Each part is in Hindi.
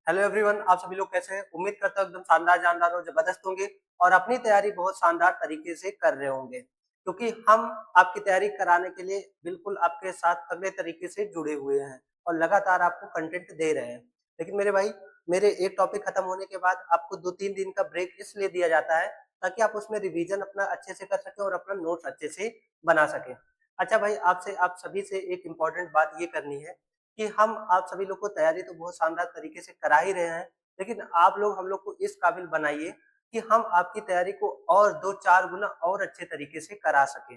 हेलो एवरीवन, आप सभी लोग कैसे हैं? उम्मीद करता हूँ एकदम शानदार जानदार और जबरदस्त होंगे और अपनी तैयारी बहुत शानदार तरीके से कर रहे होंगे, क्योंकि हम आपकी तैयारी कराने के लिए बिल्कुल आपके साथ तगड़े तरीके से जुड़े हुए हैं और लगातार आपको कंटेंट दे रहे हैं। लेकिन मेरे भाई, मेरे एक टॉपिक खत्म होने के बाद आपको 2-3 दिन का ब्रेक इसलिए दिया जाता है ताकि आप उसमें रिवीजन अपना अच्छे से कर सकें और अपना नोट्स अच्छे से बना सकें। अच्छा भाई, आपसे आप सभी से एक इम्पोर्टेंट बात ये करनी है कि हम आप सभी लोग को तैयारी तो बहुत शानदार तरीके से करा ही रहे हैं, लेकिन आप लोग हम लोग को इस काबिल बनाइए कि हम आपकी तैयारी को और 2-4 गुना और अच्छे तरीके से करा सकें।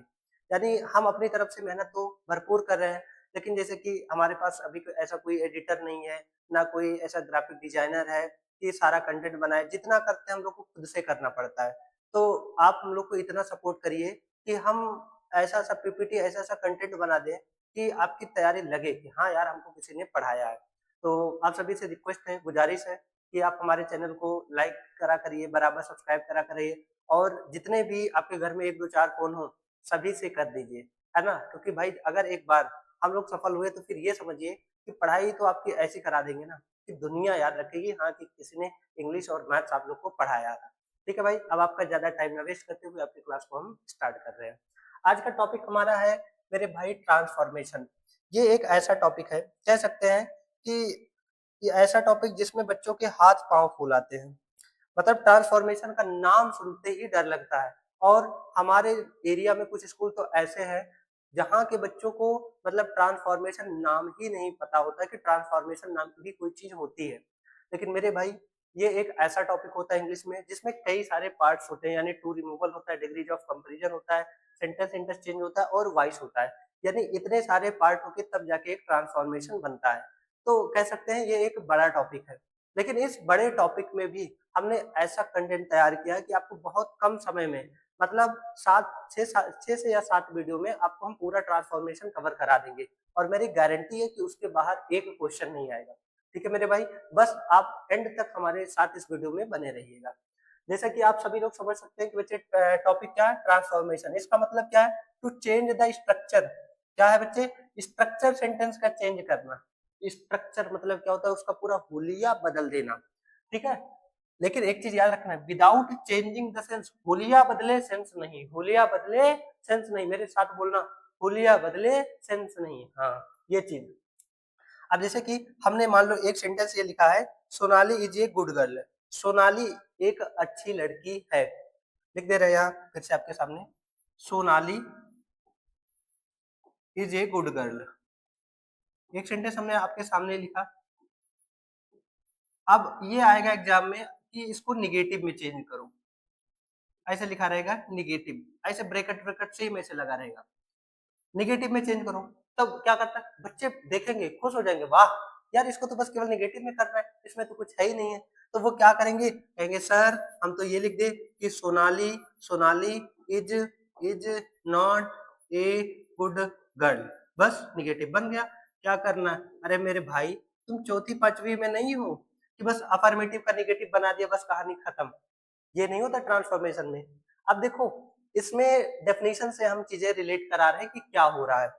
यानी हम अपनी तरफ से मेहनत तो भरपूर कर रहे हैं, लेकिन जैसे कि हमारे पास अभी ऐसा कोई एडिटर नहीं है, ना कोई ऐसा ग्राफिक डिजाइनर है कि सारा कंटेंट बनाए, जितना करते हैं हम लोग को खुद से करना पड़ता है। तो आप हम लोग को इतना सपोर्ट करिए कि हम ऐसा-ऐसा पीपीटी, ऐसा-ऐसा कंटेंट बना दें कि आपकी तैयारी लगे कि हाँ यार, हमको किसी ने पढ़ाया है। तो आप सभी से रिक्वेस्ट है, गुजारिश है कि आप हमारे चैनल को लाइक करा करिए, बराबर सब्सक्राइब करा करिए और जितने भी आपके घर में 1-2-4 फ़ोन हो, सभी से कर दीजिए, है ना? क्योंकि भाई, अगर एक बार हम लोग सफल हुए तो फिर ये समझिए कि पढ़ाई तो आपकी ऐसी करा देंगे ना कि दुनिया याद रखेगी, हाँ, कि किसी ने इंग्लिश और मैथ्स आप लोग को पढ़ाया था। ठीक है भाई, अब आपका ज़्यादा टाइम ना वेस्ट करते हुए आपकी क्लास को हम स्टार्ट कर रहे हैं। आज का टॉपिक हमारा है, मेरे भाई, ट्रांसफॉर्मेशन। ये एक ऐसा टॉपिक है, कह सकते हैं कि ये ऐसा टॉपिक जिसमें बच्चों के हाथ-पाँव फूल आते हैं। मतलब ट्रांसफॉर्मेशन का नाम सुनते ही डर लगता है और हमारे एरिया में कुछ स्कूल तो ऐसे हैं, जहाँ के बच्चों को मतलब ट्रांसफॉर्मेशन नाम ही नहीं पता होता है कि ट्रांसफॉर्मेशन नाम की भी कोई चीज़ होती है। लेकिन मेरे भाई, ये एक ऐसा टॉपिक होता है इंग्लिश में जिसमें कई सारे पार्ट्स होते हैं, यानी टू रिमूवल होता है, डिग्रीज ऑफ कंपैरिजन होता है, सेंटेंस इंटरचेंज होता है और वॉइस होता है। यानी इतने सारे पार्ट होके तब जाके एक ट्रांसफॉर्मेशन बनता है। तो कह सकते हैं ये एक बड़ा टॉपिक है। लेकिन इस बड़े टॉपिक में भी हमने ऐसा कंटेंट तैयार किया है कि आपको बहुत कम समय में, मतलब 6 से या 7 वीडियो में आपको हम पूरा ट्रांसफॉर्मेशन कवर करा देंगे और मेरी गारंटी है कि उसके बाहर एक क्वेश्चन नहीं आएगा। ठीक है मेरे भाई, बस आप एंड तक हमारे साथ इस वीडियो में बने रहिएगा। जैसा कि आप सभी लोग समझ सकते हैं कि बच्चे, टॉपिक क्या है? ट्रांसफॉर्मेशन। इसका मतलब क्या है? To change the structure. क्या है बच्चे? स्ट्रक्चर सेंटेंस का चेंज करना। स्ट्रक्चर मतलब क्या होता है? उसका पूरा हुलिया बदल देना। ठीक है, लेकिन एक चीज याद रखना, विदाउट चेंजिंग द सेंस। हुलिया बदले सेंस नहीं, हुलिया बदले सेंस नहीं, मेरे साथ बोलना, हुलिया बदले सेंस नहीं। हाँ, ये चीज। अब जैसे कि हमने मान लो एक सेंटेंस ये लिखा है, Sonali is a good girl. Sonali एक अच्छी लड़की है। लिख दे रहे हैं यहाँ फिर से आपके सामने, Sonali is a good girl. एक सेंटेंस हमने आपके सामने लिखा। अब ये आएगा एग्जाम में कि इसको निगेटिव में चेंज करो। ऐसे लिखा रहेगा निगेटिव, ऐसे ब्रैकेट ब्रैकेट सेम ऐसे लगा रहेगा, निगेटिव में चेंज करो। तब क्या करता है, बच्चे देखेंगे, खुश हो जाएंगे, वाह यार, इसको तो बस केवल निगेटिव में करना है, इसमें तो कुछ है ही नहीं है। तो वो क्या करेंगे, कहेंगे सर हम तो ये लिख दे कि Sonali Sonali is is not a good girl. बस निगेटिव बन गया। क्या करना है? अरे मेरे भाई, तुम चौथी पांचवी में नहीं हो कि बस अफर्मेटिव का निगेटिव बना दिया, बस कहानी खत्म। ये नहीं होता ट्रांसफॉर्मेशन में। अब देखो, इसमें डेफिनेशन से हम चीजें रिलेट करा रहे हैं कि क्या हो रहा है।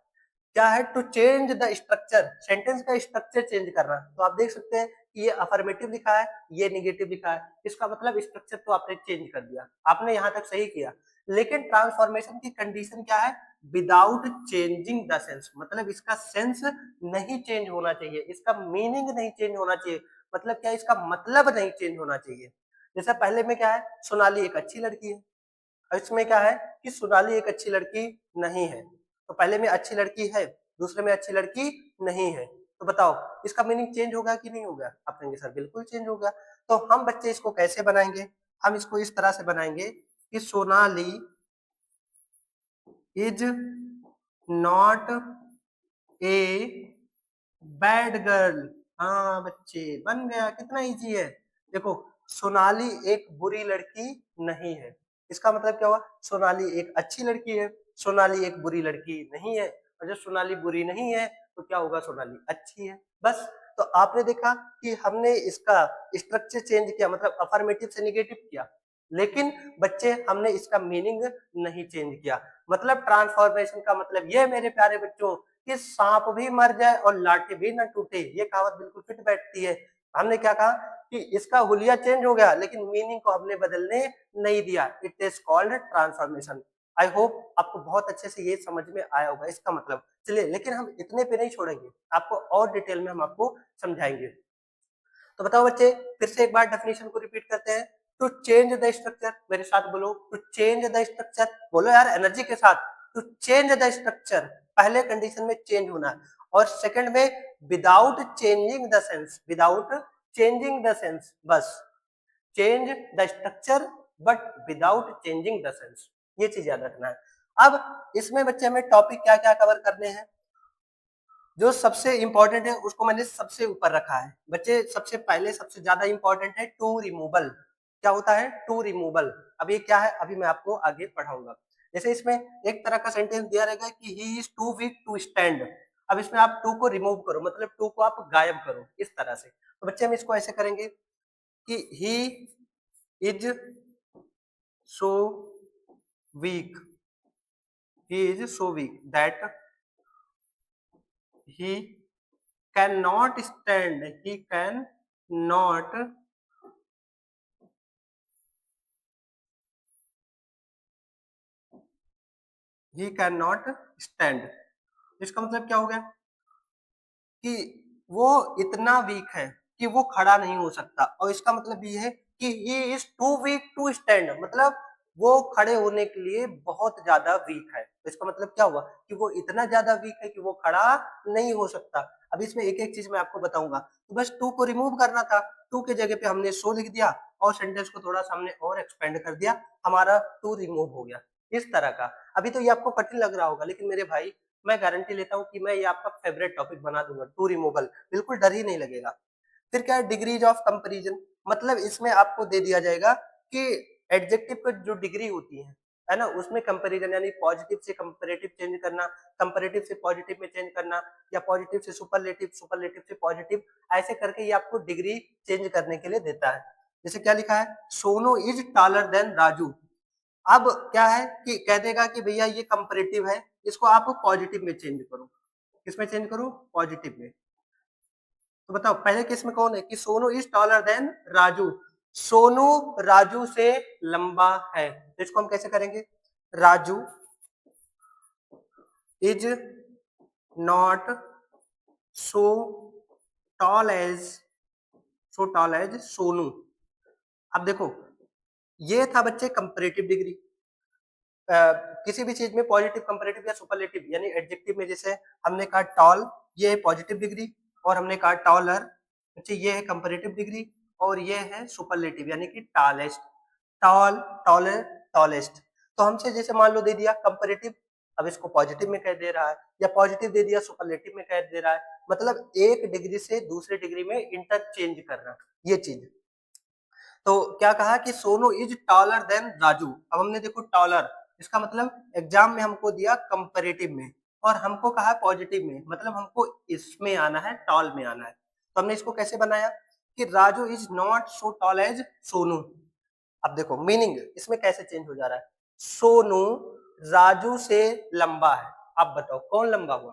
क्या है? To change the structure, sentence का स्ट्रक्चर चेंज करना। तो आप देख सकते हैं कि ये अफर्मेटिव लिखा है, ये निगेटिव लिखा है, इसका मतलब स्ट्रक्चर तो आपने चेंज कर दिया, आपने यहां तक सही किया। लेकिन ट्रांसफॉर्मेशन की कंडीशन क्या है? विदाउट चेंजिंग द सेंस, मतलब इसका सेंस नहीं चेंज होना चाहिए, इसका मीनिंग नहीं चेंज होना चाहिए। मतलब क्या? इसका मतलब नहीं चेंज होना चाहिए। जैसे पहले में क्या है, सोनाली एक अच्छी लड़की है, और इसमें क्या है कि सोनाली एक अच्छी लड़की नहीं है। तो पहले में अच्छी लड़की है, दूसरे में अच्छी लड़की नहीं है। तो बताओ, इसका मीनिंग चेंज होगा कि नहीं होगा? आप कहेंगे सर बिल्कुल चेंज होगा। तो हम बच्चे इसको कैसे बनाएंगे? हम इसको इस तरह से बनाएंगे कि Sonali is not a bad girl. हाँ बच्चे, बन गया, कितना इजी है। देखो, सोनाली एक बुरी लड़की नहीं है, इसका मतलब क्या हुआ? सोनाली एक अच्छी लड़की है, सोनाली एक बुरी लड़की नहीं है। और जब सोनाली बुरी नहीं है तो क्या होगा? सोनाली अच्छी है। बस। तो आपने देखा कि हमने इसका स्ट्रक्चर चेंज किया, मतलब अफर्मेटिव से निगेटिव किया, लेकिन बच्चे हमने इसका मीनिंग नहीं चेंज किया। मतलब ट्रांसफॉर्मेशन का मतलब ये मेरे प्यारे बच्चों कि सांप भी मर जाए और लाठी भी न टूटे, ये कहावत बिल्कुल फिट बैठती है। हमने क्या कहा कि इसका हुलिया चेंज हो गया, लेकिन मीनिंग को हमने बदलने नहीं दिया। It is called transformation. I hope आपको बहुत अच्छे से ये समझ में आया होगा इसका मतलब। चलिए, लेकिन हम इतने पे नहीं छोड़ेंगे, आपको और डिटेल में हम आपको समझाएंगे। तो बताओ बच्चे, फिर से एक बार डेफिनेशन को रिपीट करते हैं। टू चेंज द स्ट्रक्चर, मेरे साथ बोलो, टू चेंज द स्ट्रक्चर, बोलो यार एनर्जी के साथ। टू चेंज द स्ट्रक्चर, पहले कंडीशन में चेंज होना है, और सेकंड में without changing the sense, without changing the sense, बस change the structure but without changing the sense, ये चीज याद रखना है। अब इसमें बच्चे हमें टॉपिक क्या क्या कवर करने हैं, जो सबसे इंपॉर्टेंट है उसको मैंने सबसे ऊपर रखा है बच्चे। सबसे पहले सबसे ज्यादा इंपॉर्टेंट है टू रिमूवल। क्या होता है टू रिमूवल? अब ये क्या है, अभी मैं आपको आगे पढ़ाऊंगा। जैसे इसमें एक तरह का सेंटेंस दिया रहेगा कि he is too weak to stand. अब इसमें आप टू को रिमूव करो, मतलब टू को आप गायब करो, इस तरह से। तो बच्चे हम इसको ऐसे करेंगे कि he is so weak, he is so weak that he cannot stand, he cannot he cannot stand। इसका मतलब क्या हो गया कि वो इतना वीक है कि वो खड़ा नहीं हो सकता, और इसका मतलब ये है कि he is too weak to stand, मतलब वो खड़े होने के लिए बहुत ज्यादा वीक है। तो इसका मतलब क्या हुआ कि वो इतना ज्यादा वीक है कि वो खड़ा नहीं हो सकता। अब इसमें एक एक चीज मैं आपको बताऊंगा, तो बस टू को रिमूव करना था। टू के जगह पे हमने सो लिख दिया, और सेंटेंस को थोड़ा सा हमने और एक्सपेंड कर दिया, हमारा टू रिमूव हो गया, इस तरह का। अभी तो ये आपको कठिन लग रहा होगा, लेकिन मेरे भाई मैं गारंटी लेता हूँ कि मैं ये आपका फेवरेट टॉपिक बना दूंगा, टू रिमूवल, बिल्कुल डर ही नहीं लगेगा। फिर क्या है डिग्रीज ऑफ कंपैरिजन, मतलब इसमें आपको दे दिया जाएगा कि एडजेक्टिव की जो डिग्री होती है ना, उसमें कंपैरिजन, यानी पॉजिटिव से कंपैरेटिव चेंज करना, कंपैरेटिव से पॉजिटिव में चेंज करना, या पॉजिटिव से सुपरलेटिव, सुपरलेटिव से पॉजिटिव, ऐसे करके ये आपको डिग्री चेंज करने के लिए देता है। जैसे क्या लिखा है, Sonu is taller than Raju. अब क्या है कि कह देगा कि भैया ये कंपैरेटिव है, इसको आप पॉजिटिव में चेंज करो। किसमें चेंज करो? पॉजिटिव में। तो बताओ पहले केस में कौन है कि Sonu is taller than Raju, Sonu Raju से लंबा है। तो इसको हम कैसे करेंगे, Raju is not so tall as, so tall as Sonu. अब देखो ये था बच्चे कंपैरेटिव डिग्री। किसी भी चीज में पॉजिटिव, कंपैरेटिव या सुपरलेटिव, यानी एडजेक्टिव में जैसे हमने कहा टॉल, ये है पॉजिटिव डिग्री, और हमने कहा टॉलर, अच्छा ये है कंपैरेटिव डिग्री, और ये है सुपरलेटिव यानी कि टॉलेस्ट, टॉल, टॉलर, टॉलेस्ट। तो हमसे जैसे मान लो दे दिया कंपैरेटिव, अब इसको पॉजिटिव में कह दे रहा है, या पॉजिटिव दे दिया सुपरलेटिव में कह दे रहा है, मतलब एक डिग्री से दूसरे डिग्री में इंटरचेंज करना, ये चीज। तो क्या कहा कि Sonu is taller than Raju. अब हमने देखो टॉलर, इसका मतलब एग्जाम में हमको दिया कंपैरेटिव में, और हमको कहा पॉजिटिव में, मतलब हमको इसमें आना है, टॉल में आना है। तो हमने इसको कैसे बनाया कि Raju is not so tall as Sonu. अब देखो मीनिंग इसमें कैसे चेंज हो जा रहा है, सोनू राजू से लंबा है। अब बताओ कौन लंबा हुआ?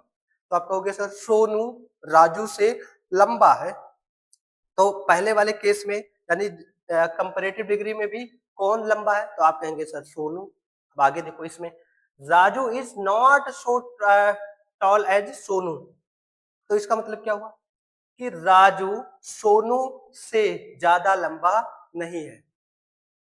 तो आप कहोगे सर सोनू राजू से लंबा है, तो पहले वाले केस में यानी कंपैरेटिव डिग्री में भी कौन लंबा है? तो आप कहेंगे सर सोनू। अब आगे देखो इसमें, Raju is not so tall as Sonu. तो इसका मतलब क्या हुआ कि राजू सोनू से ज्यादा लंबा नहीं है।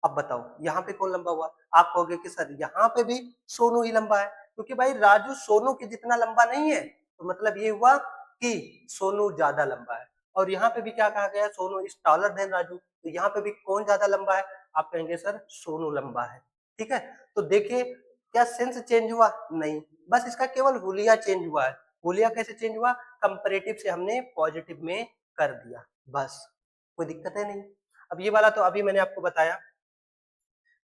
अब बताओ यहाँ पे कौन लंबा हुआ? आप कहोगे कि सर यहाँ पे भी सोनू ही लंबा है, क्योंकि भाई राजू सोनू के जितना लंबा नहीं है, तो मतलब ये हुआ कि सोनू ज्यादा लंबा है। और यहाँ पे भी क्या कहा गया, Sonu is taller than Raju, तो यहाँ पे भी कौन ज्यादा लंबा है? आप कहेंगे सर सोनू लंबा है। ठीक है, तो देखिए क्या सेंस चेंज हुआ? नहीं, बस इसका केवल हुलिया चेंज हुआ है। हुलिया कैसे चेंज हुआ? कंपैरेटिव से हमने पॉजिटिव में कर दिया, बस, कोई दिक्कत है नहीं। अब ये वाला तो अभी मैंने आपको बताया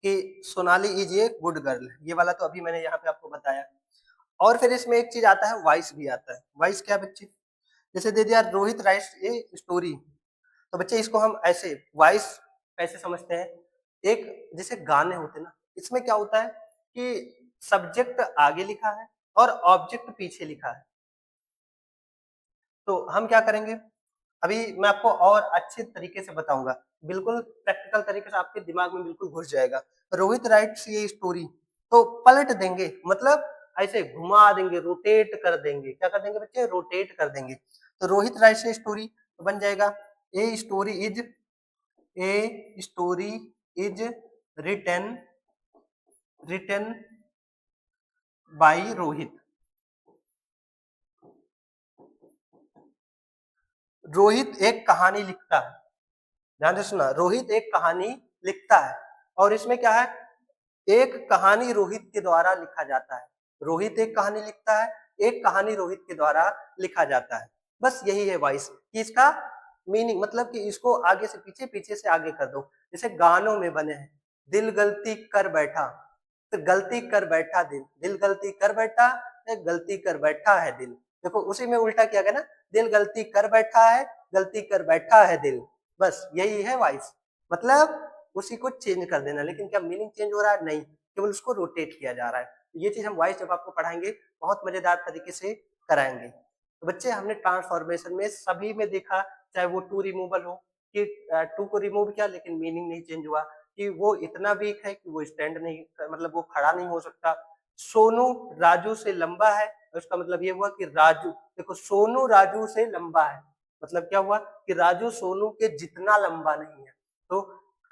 कि Sonali is a good girl, ये वाला तो अभी मैंने यहाँ पे आपको बताया। और फिर इसमें एक चीज आता है, वॉइस भी आता है। वॉइस क्या बच्चे? जैसे दे दिया रोहित राइट्स ए स्टोरी, तो बच्चे इसको हम ऐसे वॉइस कैसे समझते हैं, एक जैसे गाने होते हैं ना, इसमें क्या होता है कि सब्जेक्ट आगे लिखा है और ऑब्जेक्ट पीछे लिखा है। तो हम क्या करेंगे, अभी मैं आपको और अच्छे तरीके से बताऊंगा, बिल्कुल प्रैक्टिकल तरीके से आपके दिमाग में बिल्कुल घुस जाएगा। रोहित राइट्स ये स्टोरी, तो पलट देंगे मतलब ऐसे घुमा देंगे, रोटेट कर देंगे। क्या कर देंगे बच्चे? रोटेट कर देंगे। तो रोहित राइट्स ये स्टोरी तो बन जाएगा a story is written written by Rohit. Rohit एक कहानी लिखता है, ध्यान से सुना, रोहित एक कहानी लिखता है और इसमें क्या है, एक कहानी रोहित के द्वारा लिखा जाता है। रोहित एक कहानी लिखता है, एक कहानी रोहित के द्वारा लिखा जाता है। बस यही है वॉइस कि इसका मीनिंग, मतलब कि इसको आगे से पीछे, पीछे से आगे कर दो। जैसे गानों में बने हैं, दिल गलती कर बैठा, तो गलती कर बैठा दिल, दिल गलती कर बैठा, गलती कर बैठा है दिल। देखो उसी में उल्टा किया गया ना, दिल गलती कर बैठा है, गलती कर बैठा है दिल। बस यही है वॉइस, मतलब उसी को चेंज कर देना। लेकिन क्या मीनिंग चेंज हो रहा है? नहीं, केवल उसको रोटेट किया जा रहा है। ये चीज हम वॉइस जब आपको पढ़ाएंगे बहुत मजेदार तरीके से कराएंगे। तो बच्चे हमने ट्रांसफॉर्मेशन में सभी में देखा, चाहे वो टू रिमूवल हो कि टू को रिमूव किया लेकिन मीनिंग नहीं चेंज हुआ, कि वो इतना वीक है कि वो स्टैंड नहीं, मतलब वो खड़ा नहीं हो सकता। सोनू राजू से लंबा है, उसका मतलब ये हुआ कि राजू, देखो सोनू राजू से लंबा है, मतलब क्या हुआ कि राजू सोनू के जितना लंबा नहीं है। तो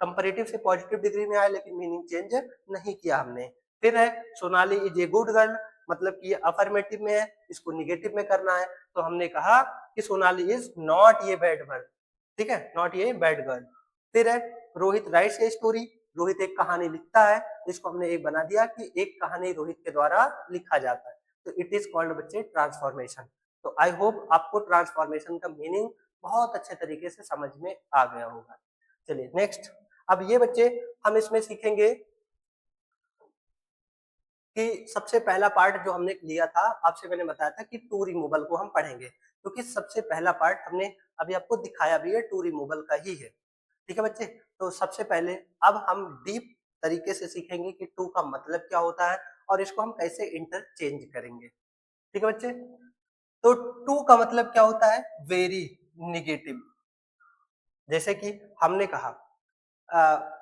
कंपैरेटिव से पॉजिटिव डिग्री में आया लेकिन मीनिंग चेंज नहीं किया हमने। फिर है Sonali is a good girl, मतलब कि ये अफर्मेटिव में है, इसको निगेटिव में करना है। तो हमने कहा कि सोनाली इज नॉट ये बैड गर्ल, ठीक है, नॉट ये बैड गर्ल। फिर है Rohit writes a story, Rohit एक कहानी लिखता है, इसको हमने एक बना दिया कि एक कहानी रोहित के द्वारा लिखा जाता है। तो इट इज कॉल्ड बच्चे ट्रांसफॉर्मेशन। तो आई होप आपको ट्रांसफॉर्मेशन का मीनिंग बहुत अच्छे तरीके से समझ में आ गया होगा। चलिए नेक्स्ट, अब ये बच्चे हम इसमें सीखेंगे कि सबसे पहला पार्ट जो हमने लिया था, आपसे मैंने बताया था कि टू रिमूवल को हम पढ़ेंगे, क्योंकि सबसे पहला पार्ट हमने अभी आपको दिखाया भी है, टू रिमूवल का ही है। ठीक है बच्चे, तो सबसे पहले अब हम डीप तरीके से सीखेंगे कि टू का मतलब क्या होता है और इसको हम कैसे इंटरचेंज करेंगे। ठीक है बच्चे, तो टू का मतलब क्या होता है? Very negative. जैसे कि हमने कहा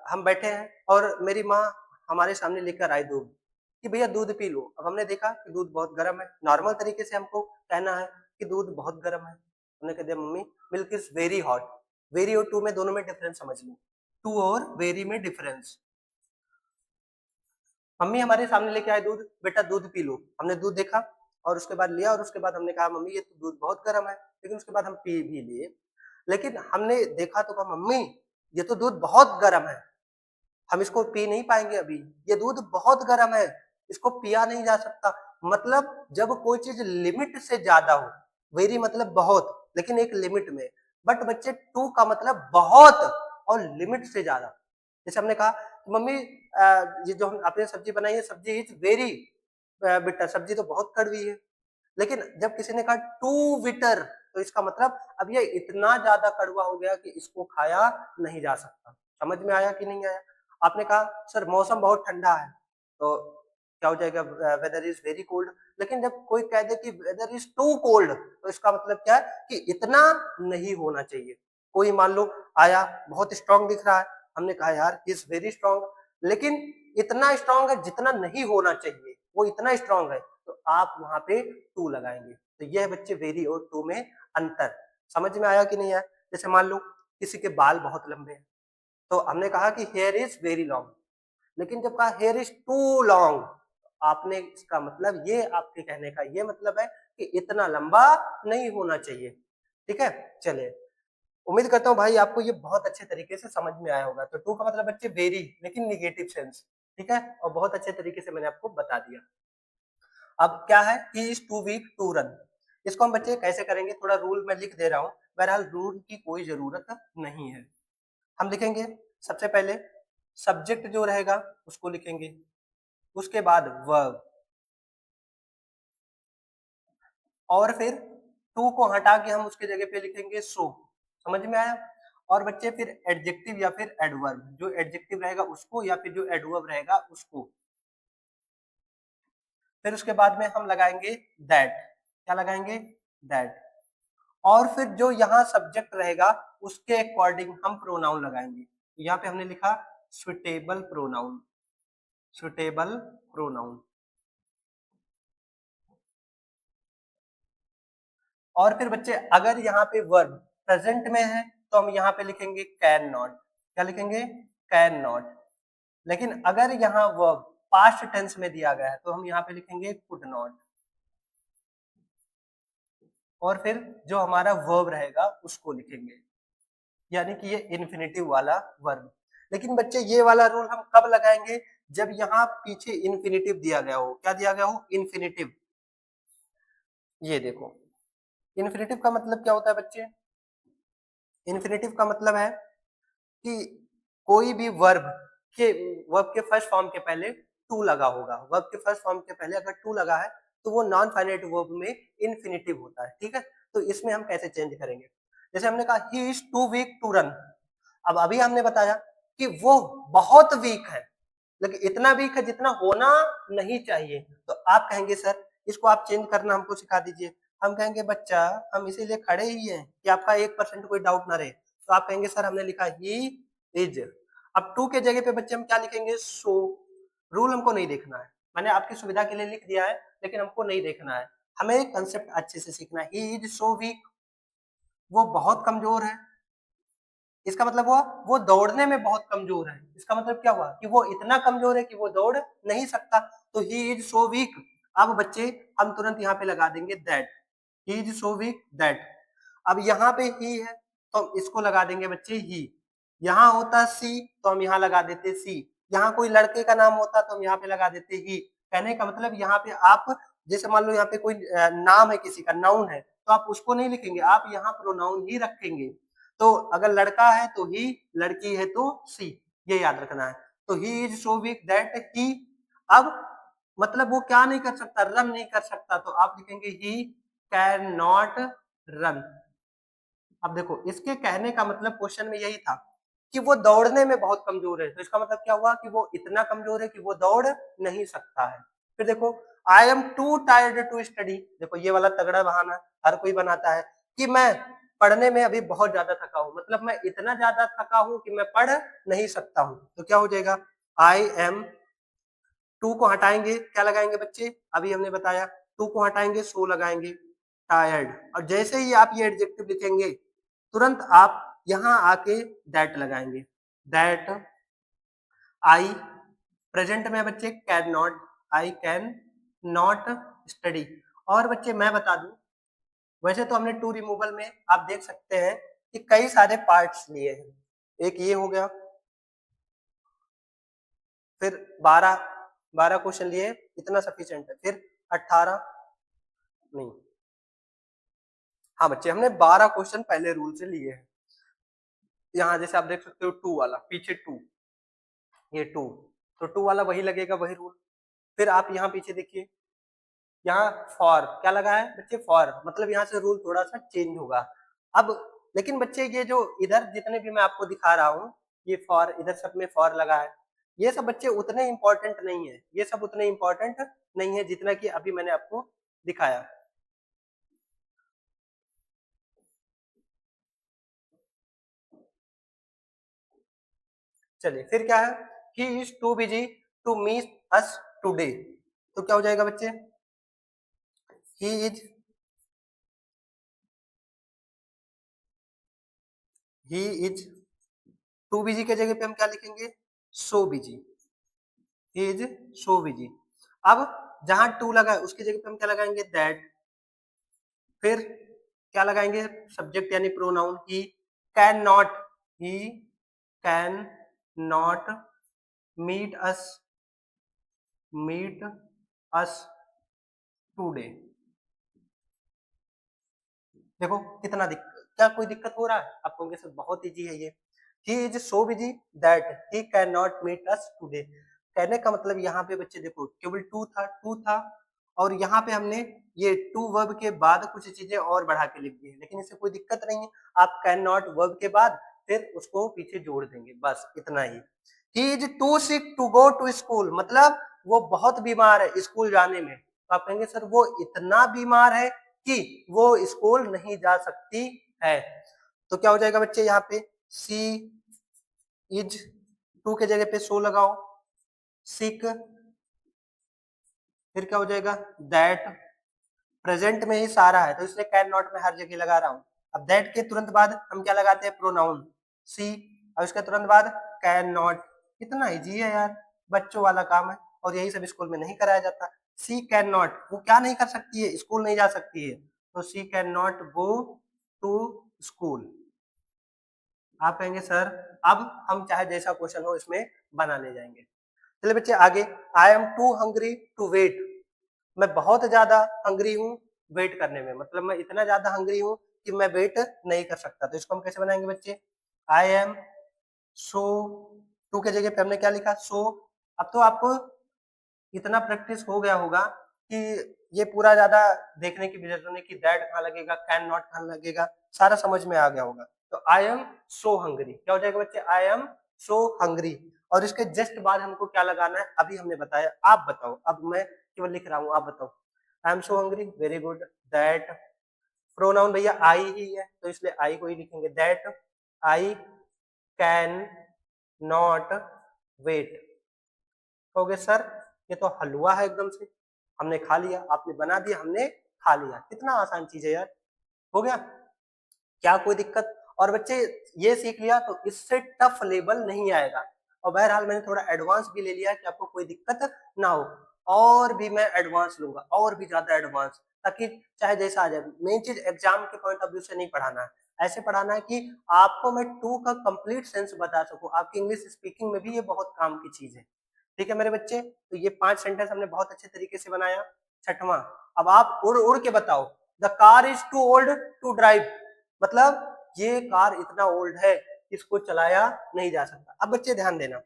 हम बैठे हैं और मेरी माँ हमारे सामने लेकर आई दूध कि भैया दूध पी लो। अब हमने देखा कि दूध बहुत गर्म है, नॉर्मल तरीके से हमको कहना है कि दूध बहुत गर्म है। हमने कह दिया mummy milk is very hot. Very और टू में दोनों में डिफरेंस समझ लो, टू और वेरी में डिफरेंस। मम्मी हमारे सामने लेके आए दूध, बेटा दूध पी लो। हमने दूध देखा और उसके बाद लिया और उसके बाद हमने कहा मम्मी ये तो दूध बहुत गर्म है, लेकिन उसके बाद हम पी भी लिए। लेकिन हमने देखा तो कहा मम्मी ये तो दूध बहुत गर्म है, हम इसको पी नहीं पाएंगे अभी, ये दूध बहुत गर्म है, इसको पिया नहीं जा सकता। मतलब जब कोई चीज लिमिट से ज्यादा हो, वेरी मतलब बहुत लेकिन एक लिमिट में, बट बच्चे टू का मतलब बहुत और लिमिट से ज्यादा। जैसे हमने कहा मम्मी ये जो आपने सब्जी बनाई है सब्जी इज वेरी बिटर, सब्जी तो बहुत कड़वी है। लेकिन जब किसी ने कहा टू विटर, तो इसका मतलब अब ये इतना ज्यादा कड़वा हो गया कि इसको खाया नहीं जा सकता। समझ में आया कि नहीं आया? आपने कहा सर मौसम बहुत ठंडा है, तो क्या हो जाएगा? Weather is very cold. लेकिन जब कोई कह दे कि वेदर इज टू कोल्ड, तो इसका मतलब क्या है कि इतना नहीं होना चाहिए। कोई मान लो आया बहुत स्ट्रांग दिख रहा है, हमने कहा यार इज वेरी स्ट्रांग, लेकिन इतना स्ट्रांग है जितना नहीं होना चाहिए, वो इतना स्ट्रांग है, तो आप वहां पे टू लगाएंगे। तो यह बच्चे वेरी और टू में अंतर। समझ में आया कि नहीं आया? जैसे मान लो किसी के बाल बहुत लंबे हैं, तो हमने कहा कि हेयर इज वेरी लॉन्ग, लेकिन जब कहा हेयर इज टू लॉन्ग, आपने इसका मतलब ये आपके कहने का ये मतलब है कि इतना लंबा नहीं होना चाहिए। ठीक है, चलिए उम्मीद करता हूँ भाई आपको ये बहुत अच्छे तरीके से समझ में आया होगा। तो टू का मतलब बच्चे वेरी लेकिन निगेटिव सेंस, ठीक है, और बहुत अच्छे तरीके से मैंने आपको बता दिया। अब क्या है he is too weak to run, इसको हम बच्चे कैसे करेंगे, थोड़ा रूल मैं लिख दे रहा हूँ, बहरहाल रूल की कोई जरूरत नहीं है। हम लिखेंगे सबसे पहले सब्जेक्ट जो रहेगा उसको लिखेंगे, उसके बाद वर्ब, और फिर टू को हटा के हम उसके जगह पे लिखेंगे सो। समझ में आया? और बच्चे फिर एडजेक्टिव या फिर एडवर्ब, जो एडजेक्टिव रहेगा उसको या फिर जो एडवर्ब रहेगा उसको। फिर उसके बाद में हम लगाएंगे दैट, क्या लगाएंगे? दैट। और फिर जो यहाँ सब्जेक्ट रहेगा उसके अकॉर्डिंग हम प्रोनाउन लगाएंगे। यहाँ पे हमने लिखा सुटेबल प्रोनाउन, सुटेबल प्रोनाउन। और फिर बच्चे अगर यहाँ पे वर्ब प्रेजेंट में है तो हम यहाँ पे लिखेंगे कैन नॉट। क्या लिखेंगे? Can not. लेकिन अगर यहाँ वर्ब पास्ट टेंस में दिया गया है तो हम यहाँ पे लिखेंगे कुड नॉट। और फिर जो हमारा वर्ब रहेगा उसको लिखेंगे, यानी कि ये इन्फिनेटिव वाला वर्ब। लेकिन बच्चे ये वाला रूल हम कब लगाएंगे? जब यहाँ पीछे इन्फिनेटिव दिया गया हो। क्या दिया गया हो? इन्फिनेटिव। ये देखो, इन्फिनेटिव का मतलब क्या होता है बच्चे? इन्फिनेटिव का मतलब है कि कोई भी वर्ब के फर्स्ट फॉर्म के पहले टू लगा होगा। वर्ब के फर्स्ट फॉर्म के पहले अगर टू लगा है तो वो नॉन फाइनाइट वर्ब में इन्फिनेटिव होता है। ठीक है, तो इसमें हम कैसे चेंज करेंगे? जैसे हमने कहा he is too weak to run. अब अभी हमने बताया कि वो बहुत वीक है, लेकिन इतना वीक है जितना होना नहीं चाहिए। तो आप कहेंगे सर इसको आप चेंज करना हमको सिखा दीजिए। हम कहेंगे बच्चा हम इसीलिए खड़े ही हैं कि आपका 1% कोई डाउट ना रहे। तो आप कहेंगे सर हमने लिखा ही इज। अब टू के जगह पे बच्चे हम क्या लिखेंगे? सो। रूल हमको नहीं देखना है, मैंने आपकी सुविधा के लिए लिख दिया है, लेकिन हमको नहीं देखना है। हमें कंसेप्ट अच्छे से सीखना है। ही इज सो वीक, वो बहुत कमजोर है। इसका मतलब हुआ वो दौड़ने में बहुत कमजोर है। इसका मतलब क्या हुआ? कि वो इतना कमजोर है कि वो दौड़ नहीं सकता। तो ही इज सो वीक। अब बच्चे हम तुरंत यहाँ पे लगा देंगे that. He is so weak that. अब यहाँ पे ही है तो हम इसको लगा देंगे बच्चे ही। यहाँ होता सी तो हम यहाँ लगा देते सी। यहाँ कोई लड़के का नाम होता तो हम यहाँ पे लगा देते ही। कहने का मतलब यहाँ पे आप जैसे मान लो यहाँ पे कोई नाम है किसी का, नाउन है, तो आप उसको नहीं लिखेंगे, आप यहाँ प्रोनाउन ही रखेंगे। तो अगर लड़का है तो ही, लड़की है तो सी, ये याद रखना है। तो ही is so weak that he. अब मतलब वो क्या नहीं कर सकता? रन नहीं कर सकता। तो आप लिखेंगे ही कैन नॉट रन। अब देखो इसके कहने का मतलब क्वेश्चन में यही था कि वो दौड़ने में बहुत कमजोर है। तो इसका मतलब क्या हुआ? कि वो इतना कमजोर है कि वो दौड़ नहीं सकता है। फिर देखो I am too tired to study. देखो ये वाला तगड़ा बहाना हर कोई बनाता है कि मैं पढ़ने में अभी बहुत ज्यादा थका हूं, मतलब मैं इतना ज्यादा थका हूं कि मैं पढ़ नहीं सकता हूं। तो क्या हो जाएगा? आई एम, टू को हटाएंगे क्या लगाएंगे बच्चे? अभी हमने बताया टू को हटाएंगे सो लगाएंगे, टायर्ड। और जैसे ही आप ये एडजेक्टिव लिखेंगे तुरंत आप यहां आके दैट लगाएंगे। दैट आई प्रेजेंट में बच्चे can not, I can not study. और बच्चे मैं बता दूं, वैसे तो हमने टू रिमूवल में आप देख सकते हैं कि कई सारे पार्ट्स लिए हैं। एक ये हो गया, फिर 12 क्वेश्चन लिए, इतना सफिशिएंट है। फिर 18 नहीं, हाँ बच्चे हमने 12 क्वेश्चन पहले रूल से लिए हैं। यहाँ जैसे आप देख सकते हो टू वाला, पीछे टू, ये टू, तो टू वाला वही लगेगा, वही रूल। फिर आप यहाँ पीछे देखिए, यहाँ फॉर क्या लगा है बच्चे? फॉर, मतलब यहाँ से रूल थोड़ा सा चेंज होगा अब। लेकिन बच्चे ये जो इधर जितने भी मैं आपको दिखा रहा हूँ, ये फॉर, इधर सब में फॉर लगा है, ये सब बच्चे उतने इंपॉर्टेंट नहीं है। ये सब उतने इंपॉर्टेंट नहीं है जितना कि अभी मैंने आपको दिखाया। चलिए फिर क्या है? He is too busy to meet us today. तो क्या हो जाएगा बच्चे? He is, he is too busy के जगह पे हम क्या लिखेंगे? So busy. He is so busy. अब जहां टू लगा है उसकी जगह पे हम क्या लगाएंगे? दैट। फिर क्या लगाएंगे? सब्जेक्ट यानी pronoun he. Can not, he can not meet us, meet us today. देखो कितना क्या कोई दिक्कत हो रहा है आपको? होंगे सर बहुत इजी है ये। He is so busy that he can not meet us today. कहने का मतलब यहाँ पे बच्चे देखो केवल टू था और यहाँ पे हमने ये टू वर्ब के बाद कुछ चीजें और बढ़ा के लिख दी है, लेकिन इससे कोई दिक्कत नहीं है। आप कैन नॉट वर्ब के बाद फिर उसको पीछे जोड़ देंगे, बस इतना ही। He is too sick to go to school, मतलब वो बहुत बीमार है स्कूल जाने में। तो आप कहेंगे सर वो इतना बीमार है कि वो स्कूल नहीं जा सकती है। तो क्या हो जाएगा बच्चे यहाँ पे सी इज, टू के जगह पे सो लगाओ, सिक, फिर क्या हो जाएगा दैट, प्रेजेंट में ही सारा है तो इसलिए कैन नॉट में हर जगह लगा रहा हूं। अब दैट के तुरंत बाद हम क्या लगाते हैं प्रोनाउन सी, और इसके तुरंत बाद कैन नॉट। कितना इजी है यार, बच्चों वाला काम है और यही सब स्कूल में नहीं कराया जाता। सी कैन नॉट, वो क्या नहीं कर सकती है, स्कूल नहीं जा सकती है, तो she can not go to school. आप कहेंगे सर अब हम चाहे जैसा क्वेश्चन हो इसमें बना ले जाएंगे। चलिए बच्चे आगे, I am too hungry to wait, मैं बहुत ज्यादा हंग्री हूँ वेट करने में, मतलब मैं इतना ज्यादा हंग्री हूँ कि मैं वेट नहीं कर सकता। तो इसको हम कैसे बनाएंगे बच्चे, आई एम सो, टू के जगह पे हमने क्या लिखा सो। अब तो आपको इतना प्रैक्टिस हो गया होगा कि ये पूरा ज्यादा देखने की जरूरत नहीं कि दैट कहाँ लगेगा, कैन नॉट कहाँ लगेगा, सारा समझ में आ गया होगा। तो आई एम सो हंग्री क्या हो जाएगा बच्चे, आई एम सो हंग्री, और इसके जस्ट बाद हमको क्या लगाना है अभी हमने बताया, आप बताओ, अब मैं केवल लिख रहा हूँ, आप बताओ। I am so hungry, very good. That, pronoun भैया आई ही है तो इसलिए आई को ही लिखेंगे, that I can not wait. कहोगे सर ये तो हलवा है एकदम से, हमने खा लिया, आपने बना दिया, हमने खा लिया, कितना आसान चीज है यार, हो गया, क्या कोई दिक्कत। और बच्चे ये सीख लिया तो इससे टफ लेवल नहीं आएगा, और बहरहाल मैंने थोड़ा एडवांस भी ले लिया कि आपको कोई दिक्कत ना हो, और भी मैं एडवांस लूंगा और भी ज्यादा एडवांस, ताकि चाहे जैसा आ जाए। मेन चीज एग्जाम के पॉइंट ऑफ व्यू से नहीं पढ़ाना है, ऐसे पढ़ाना है कि आपको मैं टू का कंप्लीट सेंस बता सकूं, आपकी इंग्लिश स्पीकिंग में भी ये बहुत काम की चीज है। ठीक है मेरे बच्चे, तो ये 5 सेंटेंस हमने बहुत अच्छे तरीके से बनाया। छठवां, अब आप उड़ उड़ के बताओ, the car is too old to drive, मतलब ये कार इतना ओल्ड है इसको चलाया नहीं जा सकता। अब बच्चे ध्यान देना,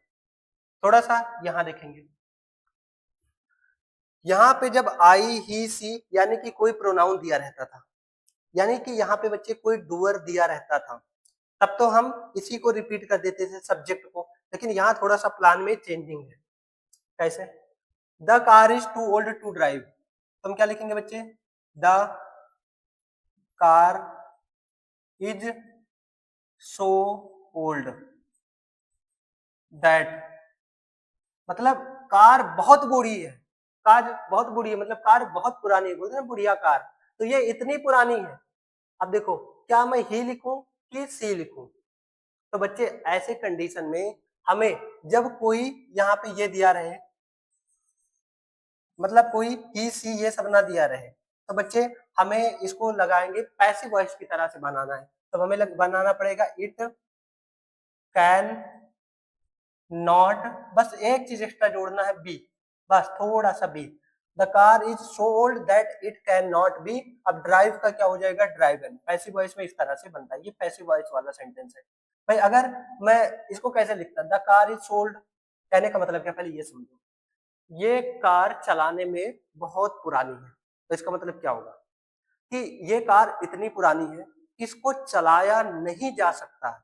थोड़ा सा यहाँ देखेंगे, यहाँ पे जब आई ही सी यानी कि कोई प्रोनाउन दिया रहता था, यानी कि यहाँ पे बच्चे कोई डूअर दिया रहता था, तब तो हम इसी को रिपीट कर देते थे सब्जेक्ट को, लेकिन यहाँ थोड़ा सा प्लान में चेंजिंग है। कैसे, the car is too old to drive, तो हम क्या लिखेंगे बच्चे, the car is so old that, मतलब कार बहुत बुरी है, कार बहुत बुरी है मतलब कार बहुत पुरानी है, बोलते हैं बुढ़िया कार, तो ये इतनी पुरानी है। अब देखो क्या मैं ही लिखूं कि सी लिखूं, तो बच्चे ऐसे कंडीशन में हमें जब कोई यहाँ पे ये दिया रहे, मतलब कोई ही सी ये सब ना दिया रहे, तो बच्चे हमें इसको लगाएंगे पैसिव वॉइस की तरह से बनाना है, तो हमें बनाना पड़ेगा इट कैन नॉट, बस एक चीज एक्स्ट्रा जोड़ना है बी, बस थोड़ा सा be, the car is so old that it can not be. अब ड्राइव का क्या हो जाएगा ड्राइवन, पैसिव वॉइस में इस तरह से बनता है, ये पैसिव वॉइस वाला सेंटेंस है। भाई अगर मैं इसको कैसे लिखता, द कार इज सोल्ड, कहने का मतलब क्या, पहले ये समझो, ये कार चलाने में बहुत पुरानी है, तो इसका मतलब क्या होगा कि ये कार इतनी पुरानी है कि इसको चलाया नहीं जा सकता है।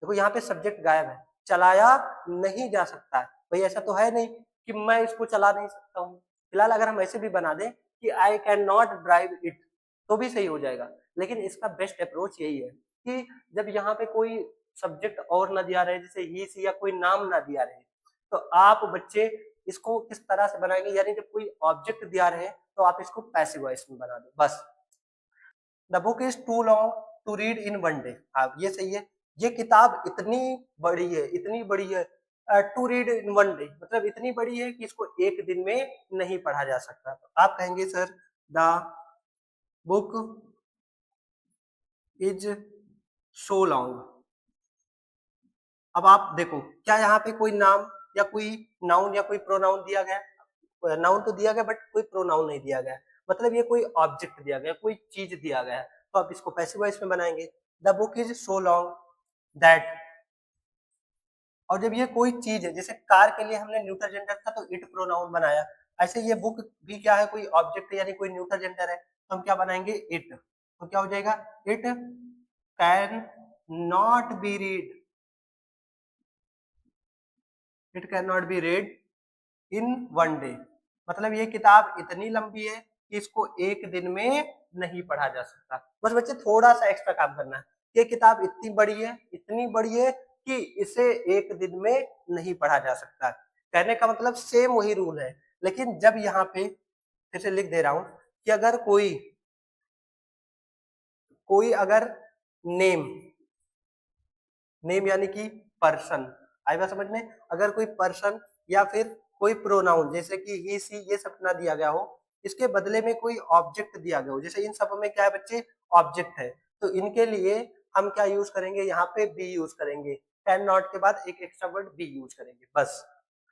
देखो यहाँ पे सब्जेक्ट गायब है, चलाया नहीं जा सकता है, भाई ऐसा तो है नहीं कि मैं इसको चला नहीं सकता हूँ। फिलहाल अगर हम ऐसे भी बना दें कि आई कैन नॉट ड्राइव इट तो भी सही हो जाएगा, लेकिन इसका बेस्ट अप्रोच यही है कि जब यहाँ पे कोई सब्जेक्ट और ना दिया रहे, जैसे ही सी या कोई नाम ना दिया रहे, तो आप बच्चे इसको किस तरह से बनाएंगे, यानी जब कोई ऑब्जेक्ट दिया रहे तो आप इसको पैसिव वॉइस में बना दो बस। The book is too long to read in one day, हाँ ये सही है, ये किताब इतनी बड़ी है, इतनी बड़ी है, to read in one day मतलब इतनी बड़ी है कि इसको एक दिन में नहीं पढ़ा जा सकता। तो आप कहेंगे sir the book is so long. अब आप देखो क्या यहाँ पे कोई नाम या कोई नाउन या कोई प्रोनाउन दिया गया, नाउन तो दिया गया बट कोई प्रोनाउन नहीं दिया गया, मतलब ये कोई ऑब्जेक्ट दिया गया, कोई चीज दिया गया है, तो आप इसको पैसिव वॉइस में बनाएंगे, the book is so long that. और जब ये कोई चीज है, जैसे कार के लिए हमने न्यूटर जेंडर था तो इट प्रोनाउन बनाया, ऐसे ये बुक भी क्या है, कोई ऑब्जेक्ट यानी कोई न्यूटर जेंडर है, तो हम क्या बनाएंगे इट, तो क्या हो जाएगा it can not B read, it can not B red in one day, मतलब ये किताब इतनी लंबी है कि इसको एक दिन में नहीं पढ़ा जा सकता। बस बच्चे थोड़ा सा एक्स्ट्रा काम करना है। ये किताब इतनी बड़ी है कि इसे एक दिन में नहीं पढ़ा जा सकता। कहने का मतलब सेम वही रूल है, लेकिन जब यहाँ पे फिर से लिख दे रहा हूं कि अगर कोई अगर नेम यानी कि पर्सन, आई बात समझ में? अगर कोई पर्सन या फिर कोई प्रोनाउन जैसे कि ही सी ये सब ना दिया गया हो, इसके बदले में कोई ऑब्जेक्ट दिया गया हो, जैसे इन सब में क्या है बच्चे, ऑब्जेक्ट है, तो इनके लिए हम क्या यूज करेंगे, यहाँ पे बी यूज करेंगे। कैन नॉट के बाद एक एक्स्ट्रा वर्ड बी यूज करेंगे बस।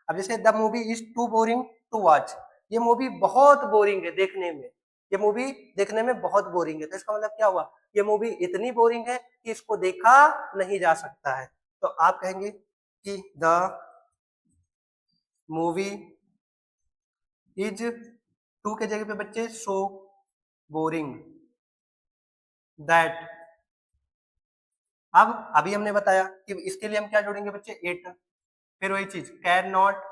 अब जैसे the movie is too boring to watch, ये मूवी बहुत बोरिंग है देखने में, ये मूवी देखने में बहुत बोरिंग है, तो इसका मतलब क्या हुआ, ये मूवी इतनी बोरिंग है कि इसको देखा नहीं जा सकता है। तो आप कहेंगे कि द मूवी इज, टू के जगह पे बच्चे सो बोरिंग दैट, अब अभी हमने बताया कि इसके लिए हम क्या जोड़ेंगे बच्चे, इट, फिर वही चीज कैन नॉट,